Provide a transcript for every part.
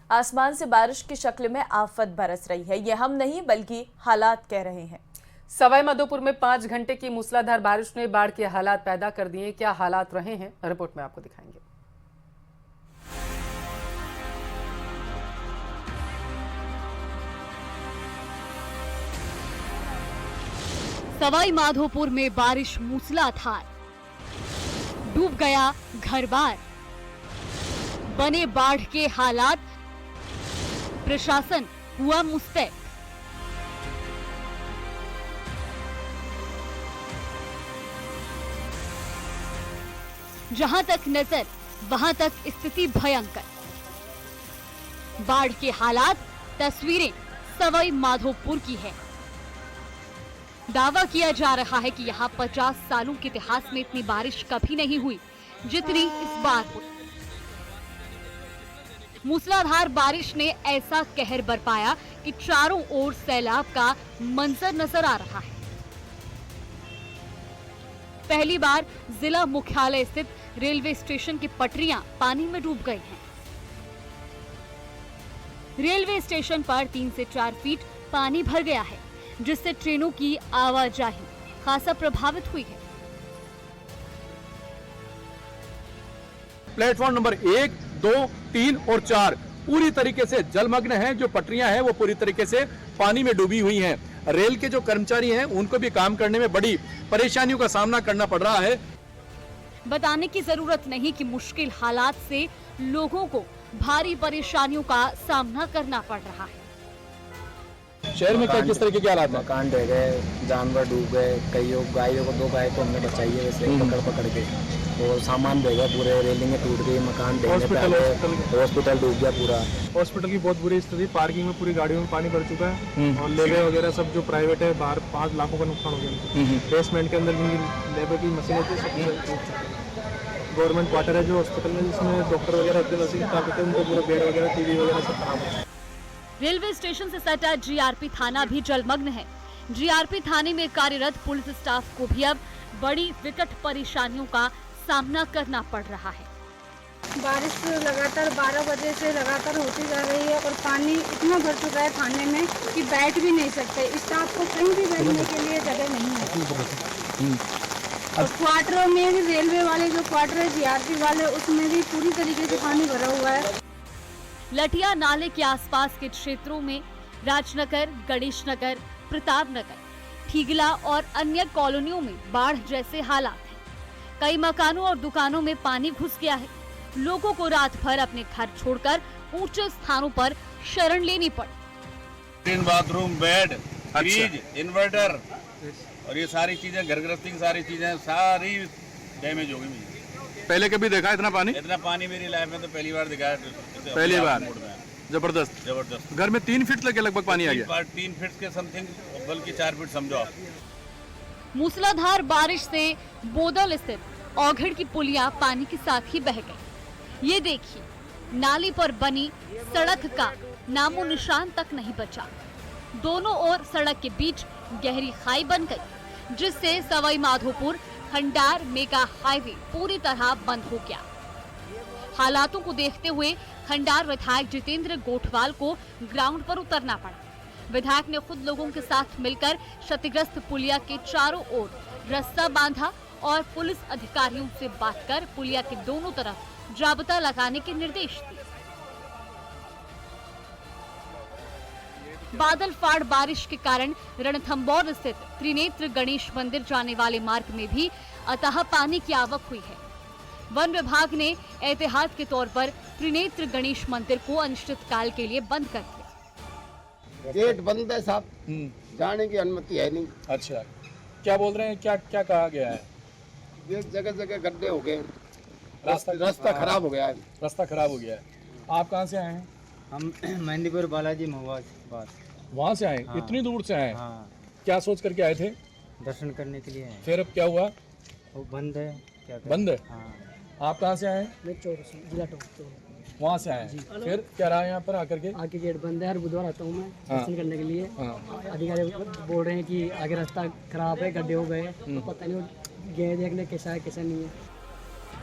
आसमान से बारिश की शक्ल में आफत बरस रही है। ये हम नहीं बल्कि हालात कह रहे हैं। सवाई माधोपुर में 5 घंटे की मूसलाधार बारिश ने बाढ़ के हालात पैदा कर दिए। क्या हालात रहे हैं, रिपोर्ट में आपको दिखाएंगे। सवाई माधोपुर में बारिश मूसलाधार, डूब गया घर-बार, बने बाढ़ के हालात, प्रशासन हुआ मुस्तैद। जहां तक नजर वहां तक स्थिति भयंकर। बाढ़ के हालात, तस्वीरें सवाई माधोपुर की है। दावा किया जा रहा है कि यहाँ 50 सालों के इतिहास में इतनी बारिश कभी नहीं हुई जितनी इस बार हुई। मूसलाधार बारिश ने ऐसा कहर बरपाया कि चारों ओर सैलाब का मंजर नजर आ रहा है। पहली बार जिला मुख्यालय स्थित रेलवे स्टेशन की पटरियां पानी में डूब गई हैं। रेलवे स्टेशन पर 3 से 4 फीट पानी भर गया है, जिससे ट्रेनों की आवाजाही खासा प्रभावित हुई है। प्लेटफॉर्म नंबर 1, 2, 3 और 4 पूरी तरीके से जलमग्न हैं। जो पटरियां हैं वो पूरी तरीके से पानी में डूबी हुई हैं। रेल के जो कर्मचारी हैं उनको भी काम करने में बड़ी परेशानियों का सामना करना पड़ रहा है। बताने की जरूरत नहीं कि मुश्किल हालात से लोगों को भारी परेशानियों का सामना करना पड़ रहा है। शहर में क्या किस तरीके के हालात हैं? मकान ढह गए, जानवर डूब गए, कईयों गायों को 2 गाय को हमने बचाई है वैसे पकड़ के, और सामान ढह गया, पूरे रेलिंगें टूट गई, मकान ढह गए, हॉस्पिटल डूब गया पूरा। हॉस्पिटल की बहुत बुरी स्थिति, पार्किंग में पूरी गाड़ियों में पानी भर चुका है और लेबर वगैरह सब जो प्राइवेट है बाहर 5 लाखों का नुकसान हो गया। बेसमेंट के अंदर लेबर की मशीनें थी, सब गवर्नमेंट क्वार्टर है जो हॉस्पिटल में, जिसमें डॉक्टर वगैरह उनको पूरे बेड वगैरह, टीवी वगैरह सब खराब है। रेलवे स्टेशन से सटा जीआरपी थाना भी जलमग्न है। जीआरपी थाने में कार्यरत पुलिस स्टाफ को भी अब बड़ी विकट परेशानियों का सामना करना पड़ रहा है। बारिश लगातार 12 बजे से लगातार होती जा रही है और पानी इतना भर चुका है थाने में कि बैठ भी नहीं सकते। स्टाफ को कहीं भी बैठने के लिए जगह नहीं है। और क्वार्टरों में भी रेलवे वाले जो क्वार्टर है जीआरपी वाले, उसमें भी पूरी तरीके से पानी भरा हुआ है। लठिया नाले के आसपास के क्षेत्रों में राजनगर, गणेश नगर, प्रताप नगर, ठीगला और अन्य कॉलोनियों में बाढ़ जैसे हालात हैं। कई मकानों और दुकानों में पानी घुस गया है। लोगों को रात भर अपने घर छोड़कर ऊंचे स्थानों पर शरण लेनी पड़ी। बाथरूम, बेड, फ्रिज, इन्वर्टर और ये सारी चीजें, घर गृहस्थी की सारी चीजें सारी डैमेज हो गई। पहले कभी देखा इतना पानी? इतना पानी मेरी लाइफ में तो पहली बार दिखा है। पहली बार? जबरदस्त। घर में 3 फीट तक लगभग पानी आ गया। 3 फीट के समथिंग, बल्कि 4 फीट समझो आप। मूसलाधार बारिश से बोदल स्थित औघड़ की पुलिया पानी के साथ ही बह गई। ये देखिए, नाली पर बनी सड़क का नामो निशान तक नहीं बचा। दोनों ओर सड़क के बीच गहरी खाई बन गई, जिससे सवाई माधोपुर खंडार मेगा हाईवे पूरी तरह बंद हो गया। हालातों को देखते हुए खंडार विधायक जितेंद्र गोठवाल को ग्राउंड पर उतरना पड़ा। विधायक ने खुद लोगों के साथ मिलकर क्षतिग्रस्त पुलिया के चारों ओर रस्सा बांधा और पुलिस अधिकारियों से बात कर पुलिया के दोनों तरफ जाब्ता लगाने के निर्देश दिए। बादल फाड़ बारिश के कारण रणथंबौर स्थित त्रिनेत्र गणेश मंदिर जाने वाले मार्ग में भी अतः पानी की आवक हुई है। वन विभाग ने एहतियात के तौर पर त्रिनेत्र गणेश मंदिर को अनिश्चितकाल के लिए बंद कर दिया। गेट बंद है साहब, जाने की अनुमति है नहीं। अच्छा, क्या बोल रहे हैं? क्या क्या कहा गया है? ये जगह जगह गड्ढे हो गए, रास्ता खराब हो गया है। रास्ता खराब हो गया है। आप कहाँ से आए हैं? हम मेहंदीपुर बालाजी महुआ वहाँ से आए? हाँ। इतनी दूर से आए? हाँ। क्या सोच करके आए थे? दर्शन करने के लिए। फिर अब क्या हुआ? वो बंद है, क्या करें? बंद है? हाँ। आप कहाँ से आए? मैं जिला वहाँ से आए? फिर क्या रहा है यहाँ पर आकर के? आगे गेट बंद है, हर बुधवार आता हूँ मैं दर्शन करने के लिए। अधिकारी बोल रहे हैं कि आगे रास्ता खराब है, गड्ढे हो गए, तो पता नहीं गए देखने कैसा है कैसा नहीं है।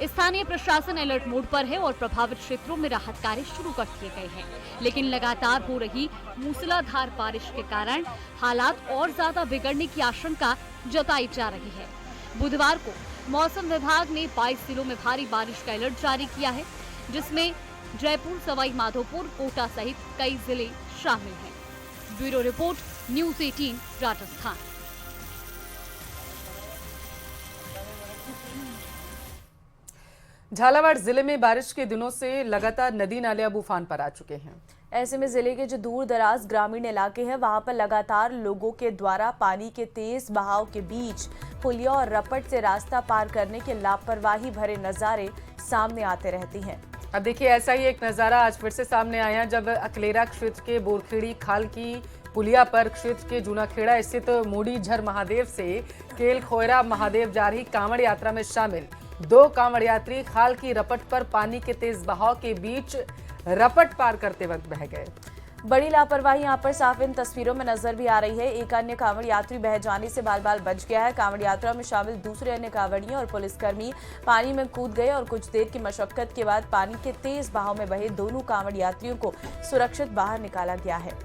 स्थानीय प्रशासन अलर्ट मोड पर है और प्रभावित क्षेत्रों में राहत कार्य शुरू कर दिए गए हैं। लेकिन लगातार हो रही मूसलाधार बारिश के कारण हालात और ज्यादा बिगड़ने की आशंका जताई जा रही है। बुधवार को मौसम विभाग ने 22 जिलों में भारी बारिश का अलर्ट जारी किया है, जिसमें जयपुर, सवाई माधोपुर, कोटा सहित कई जिले शामिल हैं। Bureau report, news 18 Rajasthan. Jhalawar जिले में बारिश के दिनों से लगातार नदी नाले अब उफान पर आ चुके हैं। ऐसे में जिले के जो दूर दराज ग्रामीण इलाके हैं वहां पर लगातार लोगों के द्वारा पानी के तेज बहाव के बीच पुलिया और रपट से रास्ता पार करने के लापरवाही भरे नजारे सामने आते रहती हैं। अब देखिए, ऐसा ही एक नजारा आज फिर से सामने आया जब अकलेरा क्षेत्र के बोरखेड़ी खाल की पुलिया पर क्षेत्र के जूनाखेड़ा स्थित मूडीझर महादेव से केल खोयरा महादेव जा रही कांवड़ यात्रा में शामिल 2 कांवड़ यात्री खाल की रपट पर पानी के तेज बहाव के बीच रपट पार करते वक्त बह गए। बड़ी लापरवाही यहां पर साफ इन तस्वीरों में नजर भी आ रही है। एक अन्य कांवड़ यात्री बह जाने से बाल बाल बच गया है। कांवड़ यात्रा में शामिल दूसरे अन्य कांवड़ियों और पुलिसकर्मी पानी में कूद गए और कुछ देर की मशक्कत के बाद पानी के तेज बहाव में बहे दोनों कांवड़ यात्रियों को सुरक्षित बाहर निकाला गया है।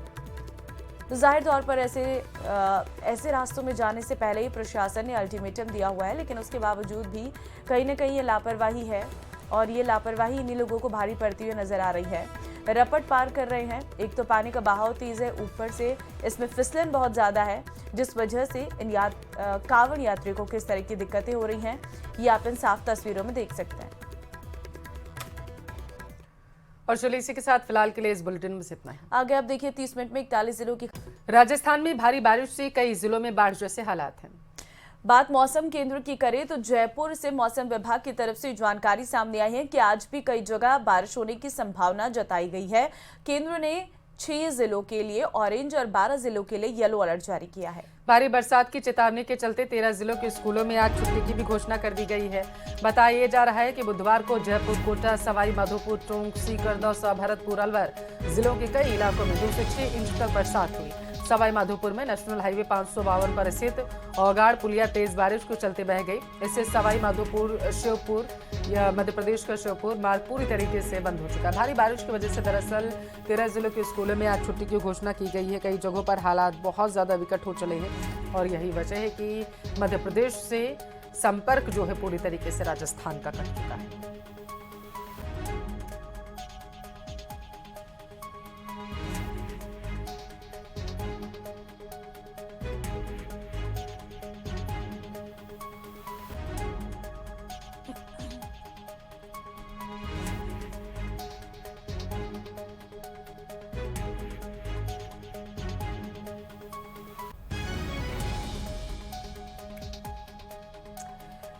तो जाहिर तौर पर ऐसे रास्तों में जाने से पहले ही प्रशासन ने अल्टीमेटम दिया हुआ है, लेकिन उसके बावजूद भी कहीं न कहीं ये लापरवाही है और ये लापरवाही इन्हीं लोगों को भारी पड़ती हुई नजर आ रही है। रपट पार कर रहे हैं, एक तो पानी का बहाव तेज है, ऊपर से इसमें फिसलन बहुत ज्यादा है, जिस वजह से इन कांवड़ यात्रियों को किस तरह की दिक्कतें हो रही हैं ये आप इन साफ तस्वीरों में देख सकते हैं। और चलिए इसी के साथ फिलहाल के लिए इस बुलेटिन में इतना है। आगे आप देखिए 30 मिनट में 41 जिलों की। राजस्थान में भारी बारिश से कई जिलों में बाढ़ जैसे हालात हैं। बात मौसम केंद्र की करें तो जयपुर से मौसम विभाग की तरफ से जानकारी सामने आई है कि आज भी कई जगह बारिश होने की संभावना जताई गई है। केंद्र ने 6 जिलों के लिए ऑरेंज और 12 जिलों के लिए येलो अलर्ट जारी किया है। भारी बरसात की चेतावनी के चलते 13 जिलों के स्कूलों में आज छुट्टी की भी घोषणा कर दी गई है। बताया जा रहा है कि बुधवार को जयपुर, कोटा, सवाई माधोपुर, टोंक, सीकर, दौसा, भरतपुर, अलवर जिलों के कई इलाकों में 2 से 6 इंच तक बरसात हुई। सवाई माधोपुर में नेशनल हाईवे 552 पर स्थित औगाड़ पुलिया तेज बारिश को चलते बह गई। इससे सवाई माधोपुर शिवपुर या मध्य प्रदेश का शिवपुर मार्ग पूरी तरीके से बंद हो चुका है। भारी बारिश की वजह से दरअसल 13 जिलों के स्कूलों में आज छुट्टी की घोषणा की गई है। कई जगहों पर हालात बहुत ज्यादा विकट हो चले हैं और यही वजह है कि मध्य प्रदेश से संपर्क जो है पूरी तरीके से राजस्थान का कट चुका है।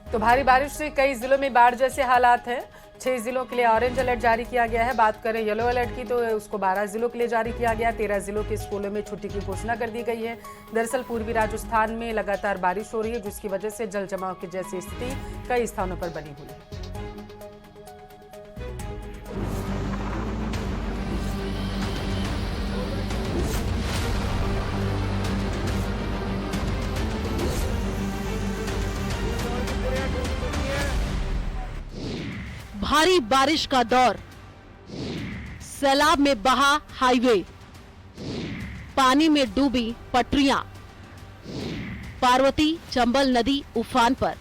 तो भारी बारिश से कई जिलों में बाढ़ जैसे हालात हैं। 6 जिलों के लिए ऑरेंज अलर्ट जारी किया गया है। बात करें येलो अलर्ट की तो उसको 12 जिलों के लिए जारी किया गया। 13 जिलों के स्कूलों में छुट्टी की घोषणा कर दी गई है। दरअसल पूर्वी राजस्थान में लगातार बारिश हो रही है, जिसकी वजह से जल जमाव की जैसी स्थिति कई स्थानों पर बनी हुई है। भारी बारिश का दौर, सैलाब में बहा हाईवे, पानी में डूबी पटरियां, पार्वती चंबल नदी उफान पर।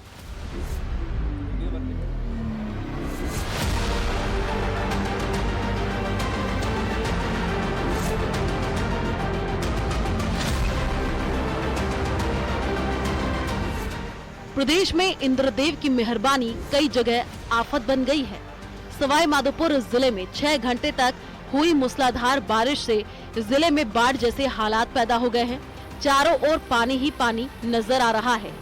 प्रदेश में इंद्रदेव की मेहरबानी कई जगह आफत बन गई है। सवाई माधोपुर जिले में 6 घंटे तक हुई मूसलाधार बारिश से जिले में बाढ़ जैसे हालात पैदा हो गए हैं। चारों ओर पानी ही पानी नजर आ रहा है।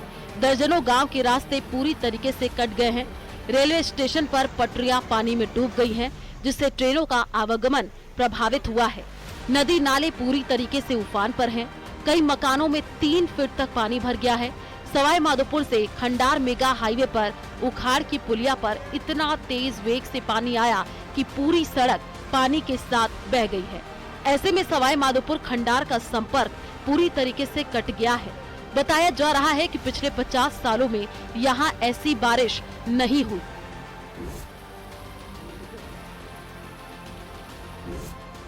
दर्जनों गांव के रास्ते पूरी तरीके से कट गए हैं। रेलवे स्टेशन पर पटरियां पानी में डूब गई हैं, जिससे ट्रेनों का आवागमन प्रभावित हुआ है। नदी नाले पूरी तरीके से उफान पर हैं। कई मकानों में 3 फीट तक पानी भर गया है। सवाई माधोपुर से खंडार मेगा हाईवे पर उखाड़ की पुलिया पर इतना तेज वेग से पानी आया कि पूरी सड़क पानी के साथ बह गई है। ऐसे में सवाई माधोपुर खंडार का संपर्क पूरी तरीके से कट गया है। बताया जा रहा है कि पिछले 50 सालों में यहाँ ऐसी बारिश नहीं हुई।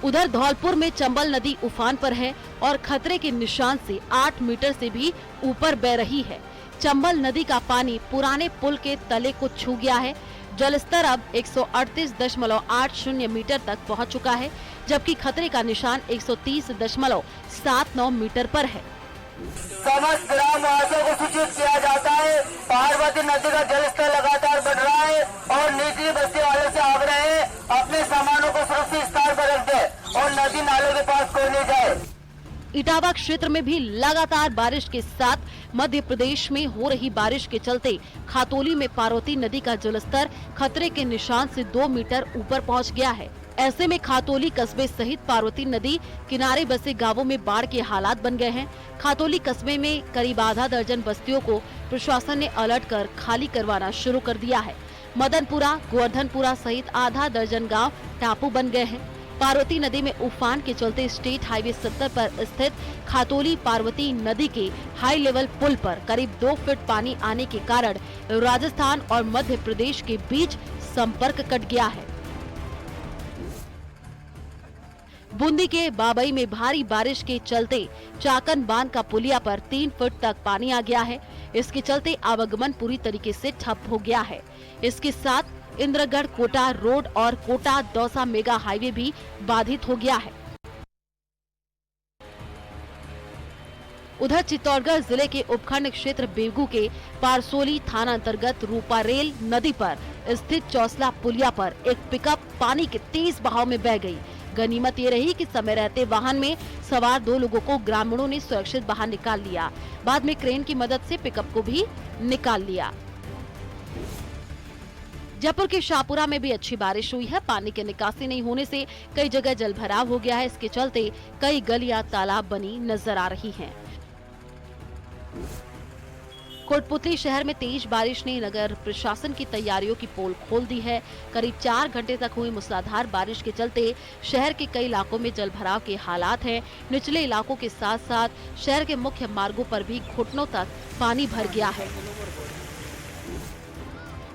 उधर धौलपुर में चंबल नदी उफान पर है और खतरे के निशान से 8 मीटर से भी ऊपर बह रही है। चंबल नदी का पानी पुराने पुल के तले को छू गया है। जलस्तर अब 138.80 मीटर तक पहुंच चुका है, जबकि खतरे का निशान 130.79 मीटर पर है। समस्त ग्रामवासियों को सूचित किया जाता है, पार्वती नदी का जलस्तर लगातार बढ़ रहा है और निचली बस्ती वालों से आग्रह है अपने सामानों को सुरक्षित स्थान पर रख दे और नदी नालों के पास कोई नहीं जाए। इटावा क्षेत्र में भी लगातार बारिश के साथ मध्य प्रदेश में हो रही बारिश के चलते खातोली में पार्वती नदी का जलस्तर खतरे के निशान से 2 मीटर ऊपर पहुंच गया है। ऐसे में खातोली कस्बे सहित पार्वती नदी किनारे बसे गांवों में बाढ़ के हालात बन गए हैं। खातोली कस्बे में करीब आधा दर्जन बस्तियों को प्रशासन ने अलर्ट कर खाली करवाना शुरू कर दिया है। मदनपुरा, गोवर्धनपुरा सहित आधा दर्जन गांव टापू बन गए हैं। पार्वती नदी में उफान के चलते स्टेट हाईवे 70 पर स्थित खातोली पार्वती नदी के हाई लेवल पुल पर करीब 2 फीट पानी आने के कारण राजस्थान और मध्य प्रदेश के बीच संपर्क कट गया है। बूंदी के बाबई में भारी बारिश के चलते चाकन बांध का पुलिया पर 3 फुट तक पानी आ गया है। इसके चलते आवागमन पूरी तरीके से ठप हो गया है। इसके साथ इंद्रगढ़ कोटा रोड और कोटा दौसा मेगा हाईवे भी बाधित हो गया है। उधर चित्तौड़गढ़ जिले के उपखंड क्षेत्र बेगू के पारसोली थाना अंतर्गत रूपारेल नदी पर स्थित चौसला पुलिया पर एक पिकअप पानी के तेज बहाव में बह गई। गनीमत ये रही कि समय रहते वाहन में सवार 2 लोगों को ग्रामीणों ने सुरक्षित बाहर निकाल लिया। बाद में क्रेन की मदद से पिकअप को भी निकाल लिया। जयपुर के शाहपुरा में भी अच्छी बारिश हुई है। पानी की निकासी नहीं होने से कई जगह जलभराव हो गया है। इसके चलते कई गलियां तालाब बनी नजर आ रही हैं। कोटपुतली शहर में तेज बारिश ने नगर प्रशासन की तैयारियों की पोल खोल दी है। करीब 4 घंटे तक हुई मूसलाधार बारिश के चलते शहर के कई इलाकों में जलभराव के हालात हैं। निचले इलाकों के साथ साथ शहर के मुख्य मार्गों पर भी घुटनों तक पानी भर गया है।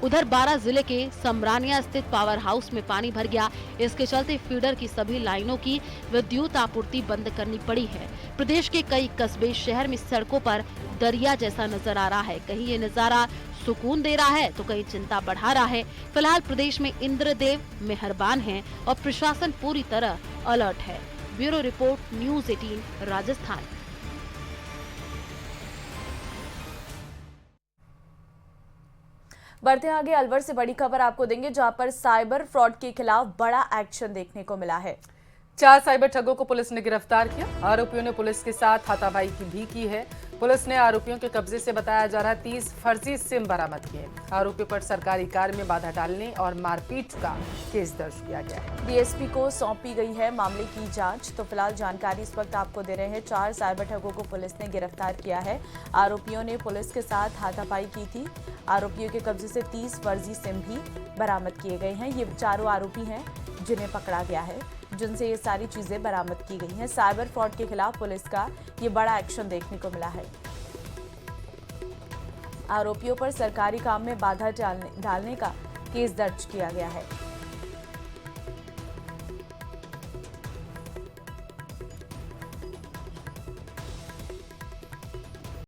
उधर बारां जिले के समरानिया स्थित पावर हाउस में पानी भर गया। इसके चलते फीडर की सभी लाइनों की विद्युत आपूर्ति बंद करनी पड़ी है। प्रदेश के कई कस्बे शहर में सड़कों पर दरिया जैसा नजर आ रहा है। कहीं ये नजारा सुकून दे रहा है तो कहीं चिंता बढ़ा रहा है। फिलहाल प्रदेश में इंद्रदेव मेहरबान हैं और प्रशासन पूरी तरह अलर्ट है। Bureau report, news 18 Rajasthan. बढ़ते आगे, अलवर से बड़ी खबर आपको देंगे जहां पर साइबर फ्रॉड के खिलाफ बड़ा एक्शन देखने को मिला है। 4 साइबर ठगों को पुलिस ने गिरफ्तार किया। आरोपियों ने पुलिस के साथ हाथापाई भी की है। पुलिस ने आरोपियों के कब्जे से बताया जा रहा 30 फर्जी सिम बरामद किए। आरोपियों पर सरकारी कार्य में बाधा डालने और मारपीट का केस दर्ज किया गया है। डीएसपी को सौंपी गई है मामले की जांच। तो फिलहाल जानकारी इस वक्त आपको दे रहे हैं। 4 साइबर ठगों को पुलिस ने गिरफ्तार किया है। आरोपियों ने पुलिस के साथ हाथापाई की थी। आरोपियों के कब्जे से 30 फर्जी सिम भी बरामद किए गए हैं। ये चारों आरोपी हैं जिन्हें पकड़ा गया है, जिनसे ये सारी चीजें बरामद की गई हैं। साइबर फ्रॉड के खिलाफ पुलिस का ये बड़ा एक्शन देखने को मिला है। आरोपियों पर सरकारी काम में बाधा डालने का केस दर्ज किया गया है।